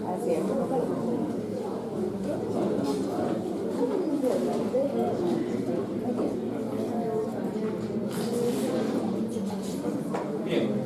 Así es. Bien.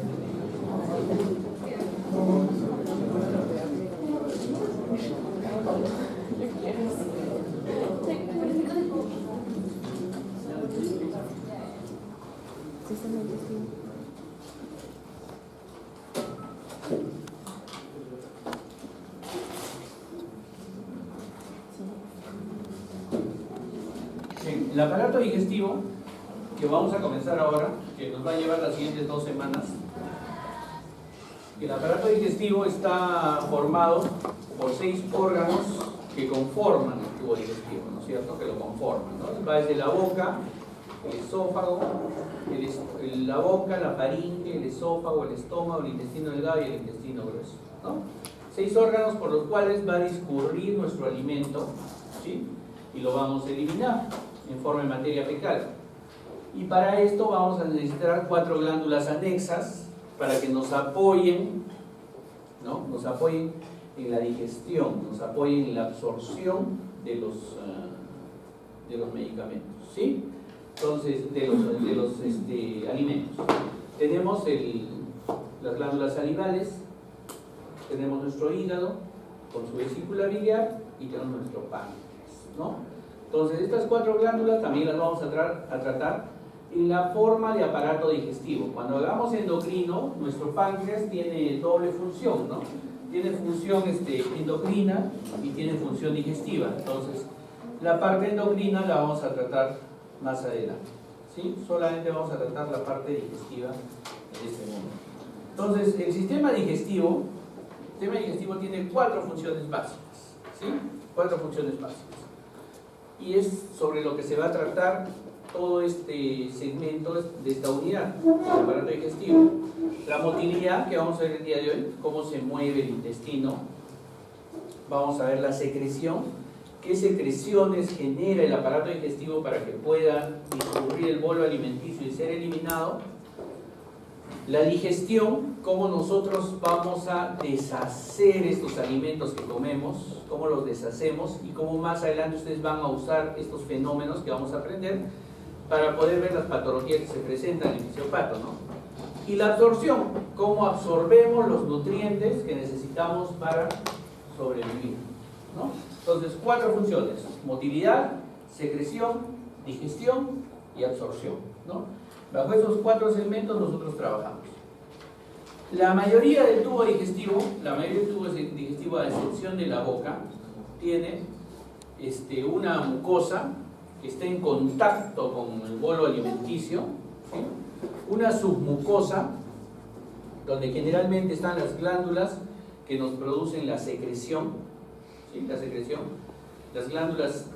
Bien, el aparato digestivo que vamos a comenzar ahora, que nos va a llevar las siguientes 2 semanas. El aparato digestivo está formado por 6 órganos que conforman el tubo digestivo, ¿no es cierto? Que lo conforman, ¿no? Va desde la boca, el esófago, la boca, la faringe, el esófago, el estómago, el intestino delgado y el intestino grueso, ¿no? 6 órganos por los cuales va a discurrir nuestro alimento, ¿sí? Y lo vamos a eliminar en forma de materia fecal. Y para esto vamos a necesitar 4 glándulas anexas para que nos apoyen, ¿no? Nos apoyen en la digestión, nos apoyen en la absorción de los medicamentos, ¿sí? Entonces, de los alimentos. Tenemos las glándulas salivales, tenemos nuestro hígado con su vesícula biliar y tenemos nuestro páncreas, ¿no? Entonces, estas 4 glándulas también las vamos a tratar en la forma de aparato digestivo. Cuando hagamos endocrino, nuestro páncreas tiene doble función, ¿no? Tiene función endocrina y tiene función digestiva. Entonces, la parte endocrina la vamos a tratar más adelante, ¿sí? Solamente vamos a tratar la parte digestiva en este momento. Entonces, el sistema digestivo tiene 4 funciones básicas, ¿sí? 4 funciones básicas. Y es sobre lo que se va a tratar todo este segmento de esta unidad, el aparato digestivo. La motilidad, que vamos a ver el día de hoy, cómo se mueve el intestino. Vamos a ver la secreción, qué secreciones genera el aparato digestivo para que pueda discurrir el bolo alimenticio y ser eliminado. La digestión, cómo nosotros vamos a deshacer estos alimentos que comemos, cómo los deshacemos y cómo más adelante ustedes van a usar estos fenómenos que vamos a aprender para poder ver las patologías que se presentan en el fisiopato, ¿no? Y la absorción, cómo absorbemos los nutrientes que necesitamos para sobrevivir, ¿no? Entonces, 4 funciones: motilidad, secreción, digestión y absorción, ¿no? Bajo esos 4 segmentos nosotros trabajamos. La mayoría del tubo digestivo, a excepción de la boca, tiene una mucosa que está en contacto con el bolo alimenticio, ¿sí? Una submucosa, donde generalmente están las glándulas que nos producen la secreción, ¿sí? La secreción. Las glándulas,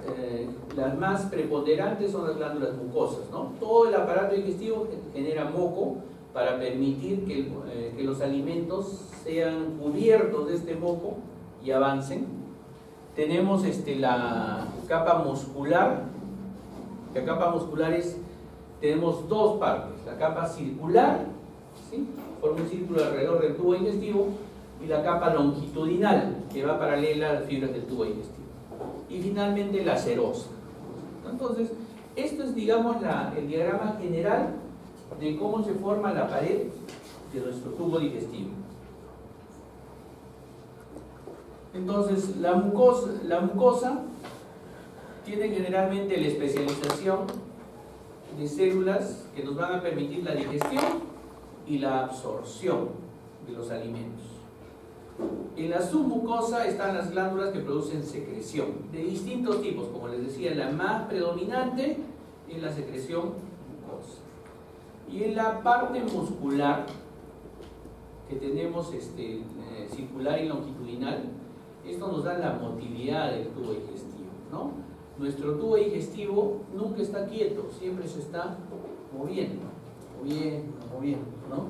las más preponderantes son las glándulas mucosas, ¿no? Todo el aparato digestivo genera moco para permitir que los alimentos sean cubiertos de este moco y avancen. Tenemos la capa muscular. La capa muscular tenemos 2 partes: la capa circular, ¿sí? Forma un círculo alrededor del tubo digestivo, y la capa longitudinal, que va paralela a las fibras del tubo digestivo. Y finalmente la serosa. Entonces, esto es, digamos, el diagrama general de cómo se forma la pared de nuestro tubo digestivo. Entonces, la mucosa tiene generalmente la especialización de células que nos van a permitir la digestión y la absorción de los alimentos. En la submucosa están las glándulas que producen secreción de distintos tipos. Como les decía, la más predominante es la secreción mucosa. Y en la parte muscular, que tenemos circular y longitudinal, esto nos da la motilidad del tubo digestivo, ¿no? Nuestro tubo digestivo nunca está quieto, siempre se está moviendo, ¿no?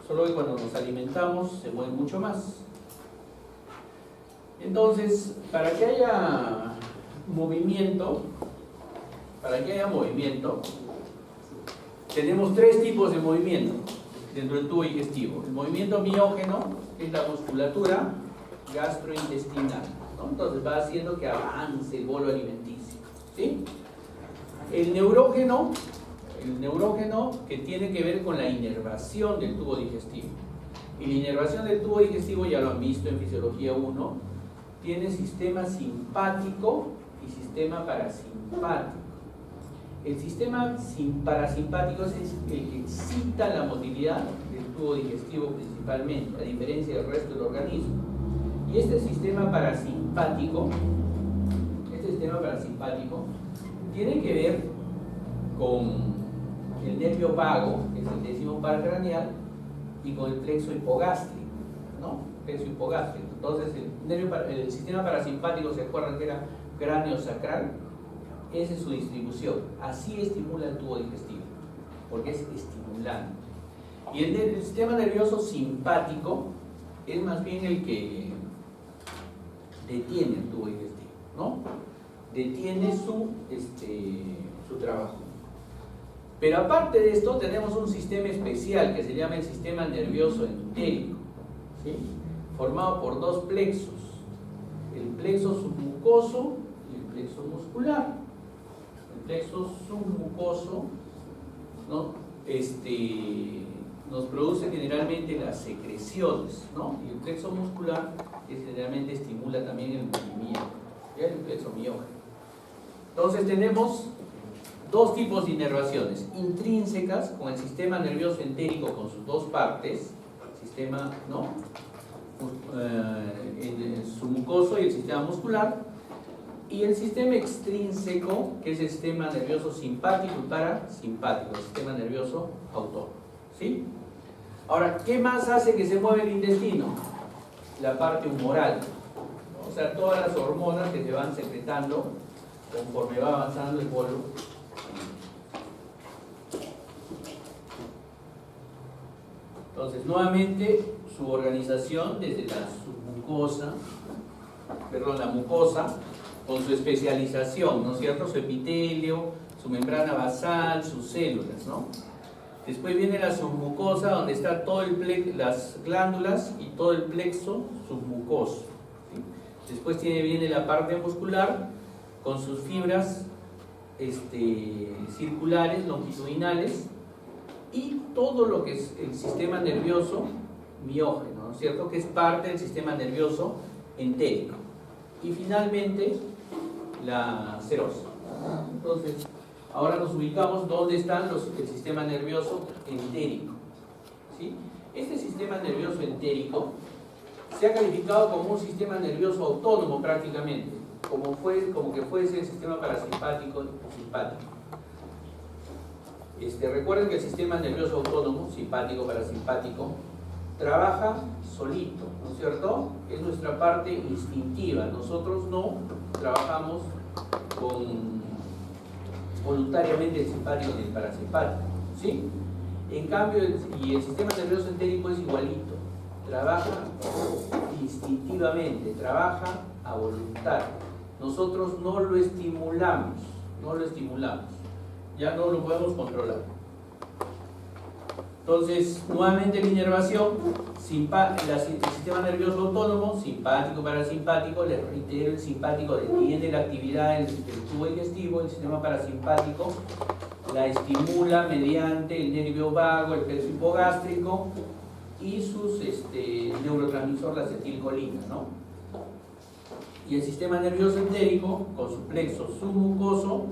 Solo que cuando nos alimentamos se mueve mucho más. Entonces, para que haya movimiento, tenemos 3 tipos de movimiento. dentro del tubo digestivo. El movimiento miógeno es la musculatura gastrointestinal, ¿no? Entonces va haciendo que avance el bolo alimenticio, ¿sí? El neurógeno que tiene que ver con la inervación del tubo digestivo. Y la inervación del tubo digestivo, ya lo han visto en Fisiología 1, tiene sistema simpático y sistema parasimpático. El sistema parasimpático es el que excita la motilidad del tubo digestivo principalmente, a diferencia del resto del organismo. Y este sistema parasimpático tiene que ver con el nervio vago, que es el décimo par craneal, y con el plexo hipogástrico, ¿no? Plexo hipogástrico. Entonces, el sistema parasimpático, ¿se acuerdan que era cráneo sacral? Esa es su distribución. Así estimula el tubo digestivo, porque es estimulante. Y el sistema nervioso simpático es más bien el que detiene el tubo digestivo, ¿no? Detiene su trabajo. Pero aparte de esto, tenemos un sistema especial que se llama el sistema nervioso entérico, ¿sí? Formado por dos plexos, el plexo submucoso y el plexo muscular. El plexo submucoso, ¿no? Nos produce generalmente las secreciones, ¿no? Y el plexo muscular que generalmente estimula también el movimiento, ¿ya? El plexo miógeno. Entonces tenemos dos tipos de inervaciones: intrínsecas, con el sistema nervioso entérico con sus dos partes, sistema, ¿no? El submucoso y el sistema muscular, y el sistema extrínseco, que es el sistema nervioso simpático y parasimpático, el sistema nervioso autónomo, ¿sí? Ahora, ¿qué más hace que se mueva el intestino? La parte humoral, ¿no? O sea, todas las hormonas que se van secretando conforme va avanzando el bolo. Entonces, nuevamente, su organización desde la mucosa, con su especialización, ¿no es cierto? Su epitelio, su membrana basal, sus células, ¿no? Después viene la submucosa, donde está todo las glándulas y todo el plexo submucoso, ¿sí? Después viene la parte muscular, con sus fibras circulares, longitudinales, y todo lo que es el sistema nervioso miógeno, ¿no es cierto?, que es parte del sistema nervioso entérico. Y finalmente, la serosa. Entonces, ahora nos ubicamos dónde están el sistema nervioso entérico, ¿sí? Este sistema nervioso entérico se ha calificado como un sistema nervioso autónomo prácticamente, como que fuese el sistema parasimpático y simpático. Recuerden que el sistema nervioso autónomo, simpático, parasimpático, trabaja solito, ¿no es cierto? Es nuestra parte instintiva. Nosotros no trabajamos voluntariamente el simpático ni el parasimpático, ¿sí? En cambio, el sistema nervioso entérico es igualito. Trabaja instintivamente, trabaja a voluntad. Nosotros no lo estimulamos, ya no lo podemos controlar. Entonces, nuevamente la inervación, el sistema nervioso autónomo, simpático, parasimpático, les reitero, el simpático detiene la actividad del tubo digestivo, el sistema parasimpático la estimula mediante el nervio vago, el plexo hipogástrico y sus neurotransmisor, la acetilcolina, ¿no? Y el sistema nervioso entérico, con su plexo submucoso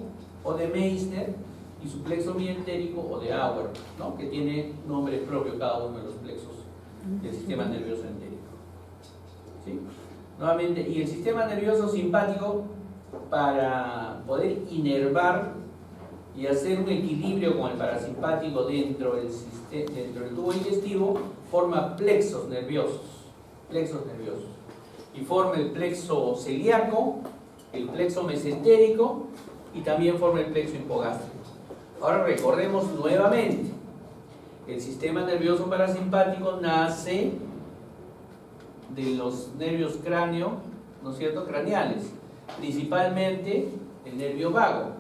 o de Meissner, y su plexo mientérico o de Auer, ¿no? Que tiene nombre propio cada uno de los plexos del sistema nervioso entérico, ¿sí? Nuevamente, y el sistema nervioso simpático, para poder inervar y hacer un equilibrio con el parasimpático dentro del tubo digestivo, forma plexos nerviosos, y forma el plexo celíaco, el plexo mesentérico, y también forma el plexo hipogástrico. Ahora recordemos nuevamente, el sistema nervioso parasimpático nace de los nervios ¿no es cierto?, craneales, principalmente el nervio vago.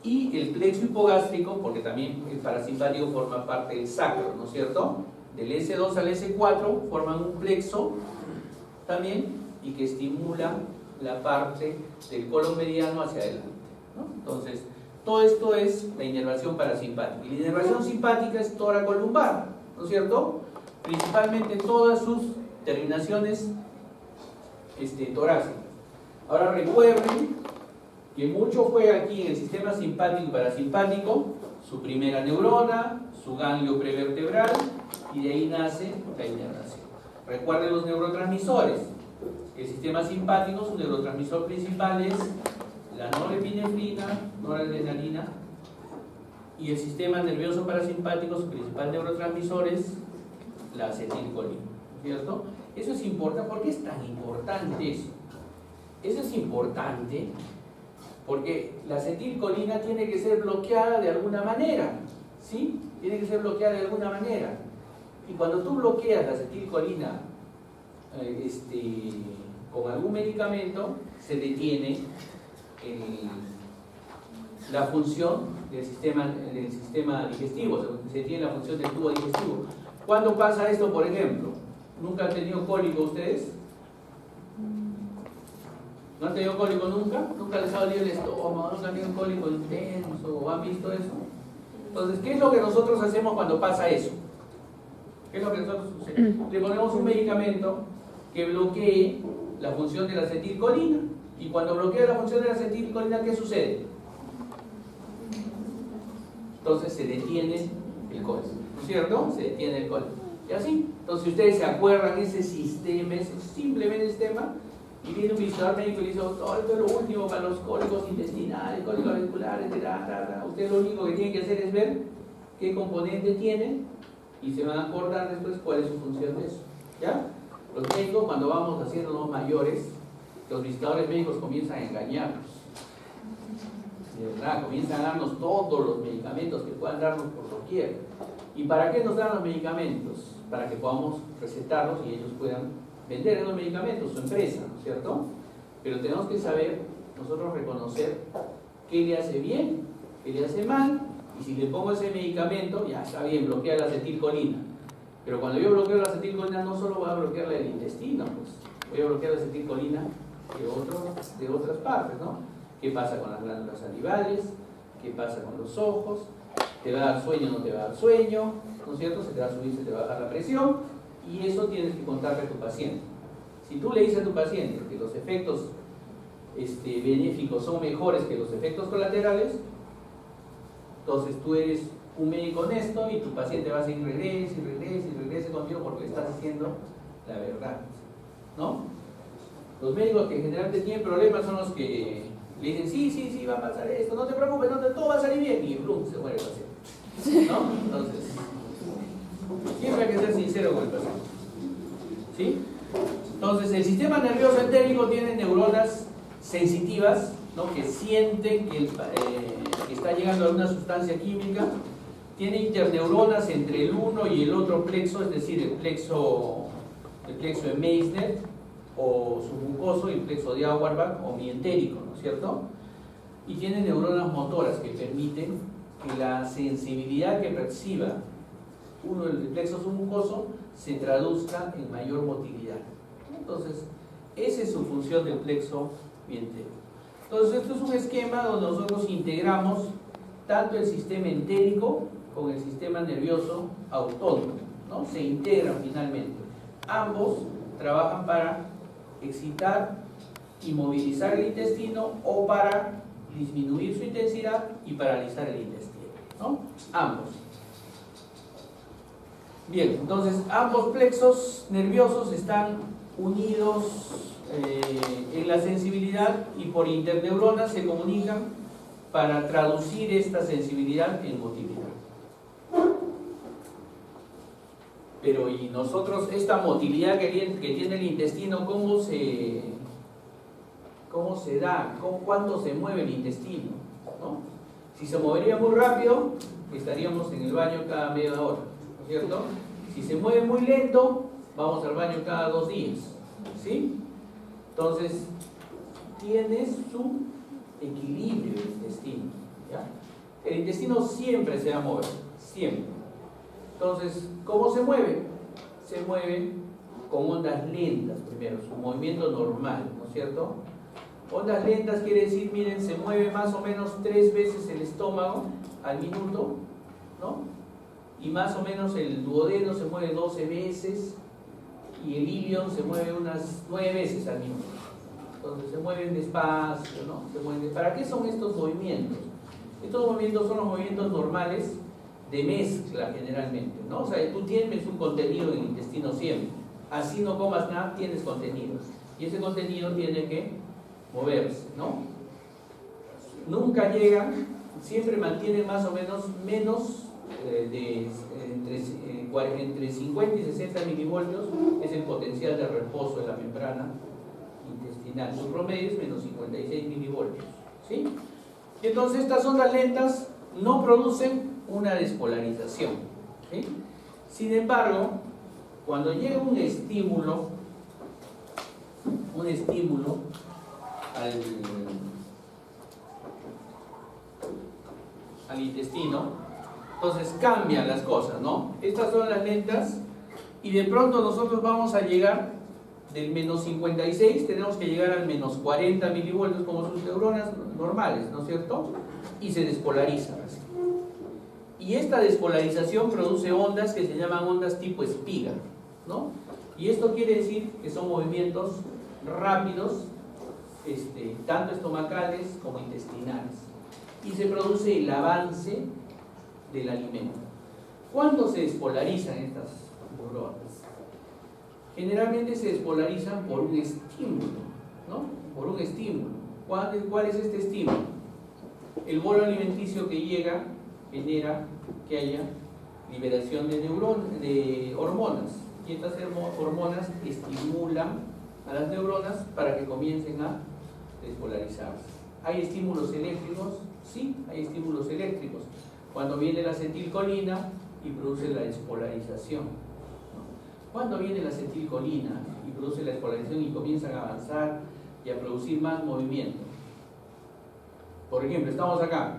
y el plexo hipogástrico, porque también el parasimpático forma parte del sacro, ¿no es cierto? Del S2 al S4 forman un plexo también y que estimula la parte del colon mediano hacia adelante, ¿no? Entonces, todo esto es la inervación parasimpática. Y la inervación simpática es toracolumbar, ¿no es cierto? Principalmente todas sus terminaciones torácicas. Ahora recuerden que mucho juega aquí en el sistema simpático y parasimpático su primera neurona, su ganglio prevertebral, y de ahí nace la inervación. Recuerden los neurotransmisores. El sistema simpático, su neurotransmisor principal es la norepinefrina, noradrenalina, y el sistema nervioso parasimpático, su principal neurotransmisor es la acetilcolina, ¿cierto? Eso es importante. ¿Por qué es tan importante eso? Eso es importante porque la acetilcolina tiene que ser bloqueada de alguna manera, ¿sí? Tiene que ser bloqueada de alguna manera. Y cuando tú bloqueas la acetilcolina con algún medicamento, se detiene la función del sistema digestivo, se detiene la función del tubo digestivo. ¿Cuándo pasa esto, por ejemplo? ¿Nunca han tenido cólico ustedes? ¿No han tenido cólico nunca? ¿Nunca les ha dolido el estómago? ¿Nunca han tenido un cólico intenso? ¿O han visto eso? Entonces, ¿qué es lo que nosotros hacemos cuando pasa eso? ¿Qué es lo que nosotros hacemos? Le ponemos un medicamento que bloquee la función de la acetilcolina. Y cuando bloquea la función de la acetilcolina, ¿qué sucede? Entonces se detiene el cólico, ¿no es cierto? Se detiene el cólico. Y así, entonces si ustedes se acuerdan, ese sistema, ese simplemente sistema, y viene un visitador médico y le dice, doctor, esto es lo último para los cólicos intestinales, cólicos auriculares, ustedes lo único que tienen que hacer es ver qué componente tiene y se van a acordar después cuál es su función de eso, ¿ya? Los médicos, cuando vamos haciéndonos mayores, los visitadores médicos comienzan a engañarnos, de verdad, comienzan a darnos todos los medicamentos que puedan darnos por doquier. ¿Y para qué nos dan los medicamentos? Para que podamos recetarlos y ellos puedan vender esos medicamentos, su empresa, ¿no es cierto? Pero tenemos que saber, nosotros reconocer qué le hace bien, qué le hace mal, y si le pongo ese medicamento, ya está bien, bloquea la acetilcolina. Pero cuando yo bloqueo la acetilcolina, no solo voy a bloquear el intestino, pues voy a bloquear la acetilcolina de otras partes, ¿no? ¿Qué pasa con las glándulas salivales? ¿Qué pasa con los ojos? ¿Te va a dar sueño o no te va a dar sueño? ¿No es cierto? ¿Se te va a subir, se te va a bajar la presión? Y eso tienes que contarle a tu paciente. Si tú le dices a tu paciente que los efectos benéficos son mejores que los efectos colaterales, entonces tú eres un médico honesto y tu paciente va a seguir regrese contigo porque le estás diciendo la verdad, ¿no? Los médicos que generalmente tienen problemas son los que le dicen, sí, va a pasar esto, no te preocupes, todo va a salir bien, y ¡blum! Se muere el paciente, ¿no? Entonces, siempre hay que ser sincero con el paciente, ¿sí? Entonces, el sistema nervioso entérico tiene neuronas sensitivas, ¿no? Que sienten que está llegando alguna sustancia química, tiene interneuronas entre el uno y el otro plexo, es decir, el plexo de Meissner, o submucoso, y el plexo de Auerbach, o mientérico, ¿no es cierto? Y tiene neuronas motoras que permiten que la sensibilidad que perciba uno del plexo submucoso se traduzca en mayor motilidad. Entonces, esa es su función del plexo mientérico. Entonces, esto es un esquema donde nosotros integramos tanto el sistema entérico con el sistema nervioso autónomo, ¿no? Se integran finalmente. Ambos trabajan para excitar y movilizar el intestino o para disminuir su intensidad y paralizar el intestino, ¿no? Ambos. Bien, entonces ambos plexos nerviosos están unidos en la sensibilidad y por interneuronas se comunican para traducir esta sensibilidad en motilidad. Pero y nosotros, esta motilidad que tiene el intestino, ¿cómo se da? ¿Cuándo se mueve el intestino? ¿No? Si se movería muy rápido, estaríamos en el baño cada media hora, ¿no es cierto? Si se mueve muy lento, vamos al baño cada 2 días, ¿sí? Entonces, tiene su equilibrio el intestino. ¿ya? El intestino siempre se va a mover, siempre. Entonces, ¿cómo se mueve? Se mueve con ondas lentas primero, su movimiento normal, ¿no es cierto? Ondas lentas quiere decir, miren, se mueve más o menos 3 veces el estómago al minuto, ¿no? Y más o menos el duodeno se mueve 12 veces y el ilion se mueve unas 9 veces al minuto. Entonces se mueven despacio, ¿no? ¿Para qué son estos movimientos? Estos movimientos son los movimientos normales de mezcla generalmente, ¿no? O sea, tú tienes un contenido en el intestino siempre. Así no comas nada, tienes contenido. Y ese contenido tiene que moverse, ¿no? Nunca llegan, siempre mantienen más o menos entre 50 y 60 milivoltios es el potencial de reposo de la membrana intestinal. Su promedio es menos 56 milivoltios, ¿sí? Y entonces estas ondas lentas no producen una despolarización, ¿sí? Sin embargo, cuando llega un estímulo al intestino, entonces cambian las cosas, ¿no? Estas son las lentas y de pronto nosotros vamos a llegar del menos 56, tenemos que llegar al menos 40 milivoltios como sus neuronas normales, ¿no es cierto? Y se despolarizan así. Y esta despolarización produce ondas que se llaman ondas tipo espiga, ¿no? Y esto quiere decir que son movimientos rápidos, tanto estomacales como intestinales. Y se produce el avance del alimento. ¿Cuándo se despolarizan estas neuronas? Generalmente se despolarizan por un estímulo, ¿no? Por un estímulo. ¿Cuál es este estímulo? El bolo alimenticio que llega genera que haya liberación de hormonas. Y estas hormonas estimulan a las neuronas para que comiencen a despolarizarse. ¿Hay estímulos eléctricos? Sí, hay estímulos eléctricos. Cuando viene la acetilcolina y produce la despolarización. Cuando viene la acetilcolina y produce la despolarización y comienzan a avanzar y a producir más movimiento. Por ejemplo, estamos acá,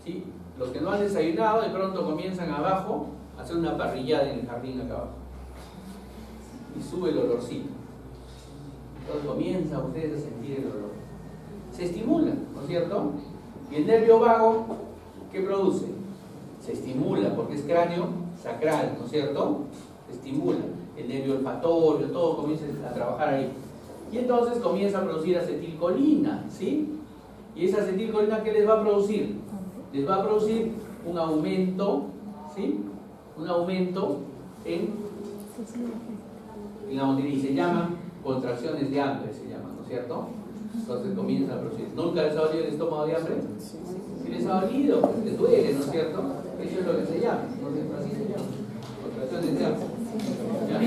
¿sí? Los que no han desayunado de pronto comienzan abajo a hacer una parrillada en el jardín acá abajo y sube el olorcito. Entonces comienzan ustedes a sentir el olor. Se estimulan, ¿no es cierto? Y el nervio vago, ¿qué produce? Se estimula porque es cráneo sacral, ¿no es cierto? Se estimula. El nervio olfatorio, todo comienza a trabajar ahí. Y entonces comienza a producir acetilcolina, ¿sí? ¿Y esa acetilcolina qué les va a producir? Les va a producir un aumento, ¿sí? Un aumento en la motriz. Se llaman contracciones de hambre, se llaman, ¿no es cierto? Entonces comienza a producir. ¿Nunca les ha dolido el estómago de hambre? Si les ha dolido, pues les duele, ¿no es cierto? Eso es lo que se llama, ¿no es cierto? Así se llama. Contracciones de hambre. ¿Ya?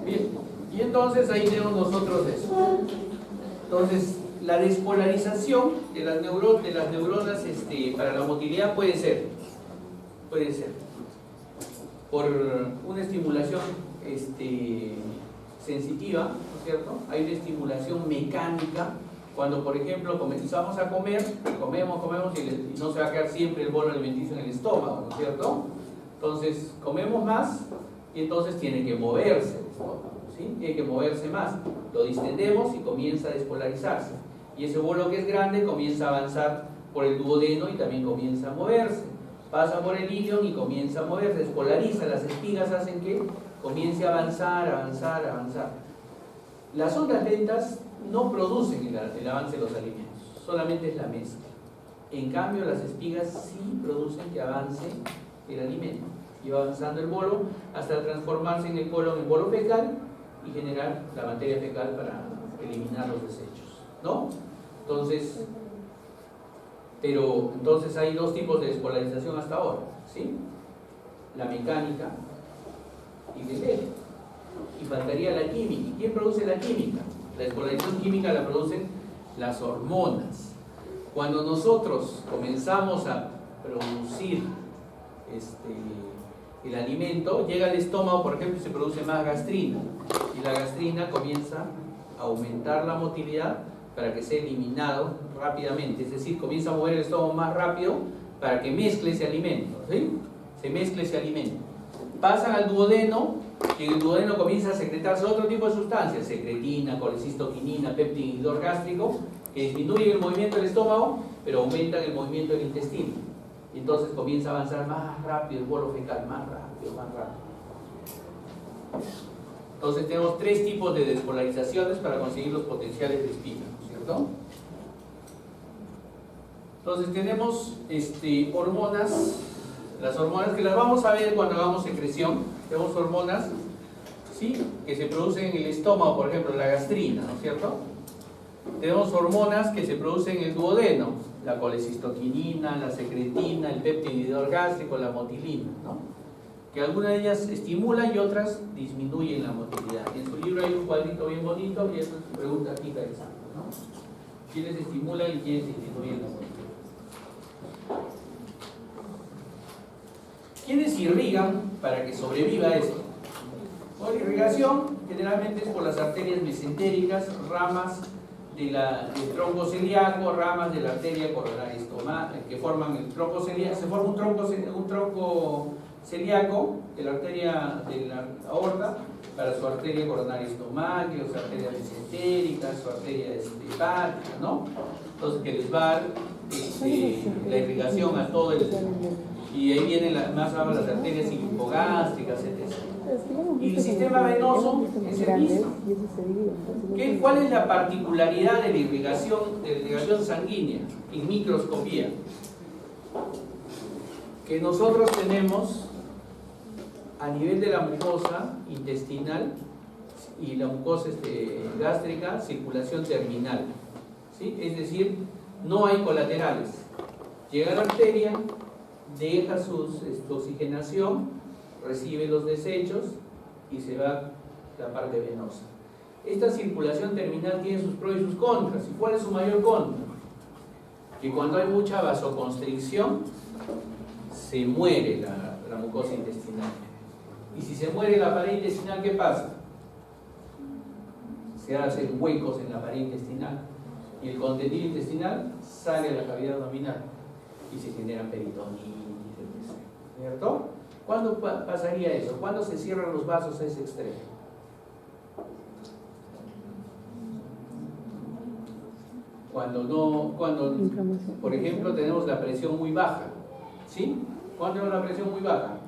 Bien, y entonces ahí tenemos nosotros eso. Entonces, la despolarización de las neuronas para la motilidad puede ser por una estimulación sensitiva, ¿no es cierto? Hay una estimulación mecánica. Cuando, por ejemplo, comenzamos a comer, comemos y no se va a quedar siempre el bolo alimenticio en el estómago, ¿no es cierto? Entonces, comemos más y entonces tiene que moverse el estómago, ¿sí? Tiene que moverse más. Lo distendemos y comienza a despolarizarse. Y ese bolo que es grande comienza a avanzar por el duodeno y también comienza a moverse. Pasa por el ilion y comienza a moverse, despolariza. Las espigas hacen que comience a avanzar. Las ondas lentas no producen el avance de los alimentos, solamente es la mezcla. En cambio, las espigas sí producen que avance el alimento. Y va avanzando el bolo hasta transformarse en el colon en bolo fecal y generar la materia fecal para eliminar los desechos, ¿no? Entonces, hay dos tipos de despolarización hasta ahora, ¿sí? La mecánica y el eléctrico. Y faltaría la química. ¿Y quién produce la química? La despolarización química la producen las hormonas. Cuando nosotros comenzamos a producir el alimento, llega al estómago, por ejemplo, y se produce más gastrina. y la gastrina comienza a aumentar la motilidad para que sea eliminado rápidamente, es decir, comienza a mover el estómago más rápido para que mezcle ese alimento, ¿sí? Se mezcle ese alimento. Pasan al duodeno y en el duodeno comienza a secretarse otro tipo de sustancias, secretina, colecistoquinina, péptido inhibidor gástrico, que disminuyen el movimiento del estómago, pero aumentan el movimiento del intestino. Y entonces comienza a avanzar más rápido el bolo fecal, más rápido, más rápido. Entonces tenemos tres tipos de despolarizaciones para conseguir los potenciales de espina, ¿no es cierto? Entonces tenemos hormonas, las hormonas que las vamos a ver cuando hagamos secreción. Tenemos hormonas, ¿sí?, que se producen en el estómago, por ejemplo, la gastrina, ¿no es cierto? Tenemos hormonas que se producen en el duodeno, la colecistoquinina, la secretina, el péptido inhibidor gástrico, la motilina, ¿no? Que algunas de ellas estimulan y otras disminuyen la motilidad. En su libro hay un cuadrito bien bonito y eso es pregunta aquí para examen, ¿no? ¿Quiénes estimulan y quiénes disminuyen la motilidad? ¿Quiénes irrigan para que sobreviva esto? Bueno, la irrigación generalmente es por las arterias mesentéricas, ramas del tronco celíaco, ramas de la arteria coronaria estomacal, que forman el tronco celíaco. Se forma un tronco celíaco de la arteria de la aorta para su arteria coronaria estomacal, su arteria mesentérica, su arteria hepática, ¿no? Entonces que les va a dar la irrigación a todo el... Y ahí vienen más abajo las arterias hipogástricas, etc. Y el sistema venoso es el mismo. ¿Cuál es la particularidad de la irrigación sanguínea en microscopía? Que nosotros tenemos a nivel de la mucosa intestinal y la mucosa gástrica circulación terminal, ¿sí? Es decir, no hay colaterales. Llega la arteria, deja su oxigenación, recibe los desechos y se va a la parte venosa. Esta circulación terminal tiene sus pros y sus contras. ¿Y cuál es su mayor contra? Que cuando hay mucha vasoconstricción se muere la mucosa intestinal. Y si se muere la pared intestinal, ¿qué pasa? Se hacen huecos en la pared intestinal y el contenido intestinal sale a la cavidad abdominal y se genera peritonitis, ¿cierto? ¿Cuándo pasaría eso? ¿Cuándo se cierran los vasos a ese extremo? Cuando, por ejemplo, tenemos la presión muy baja, ¿sí? ¿Cuándo tenemos la presión muy baja?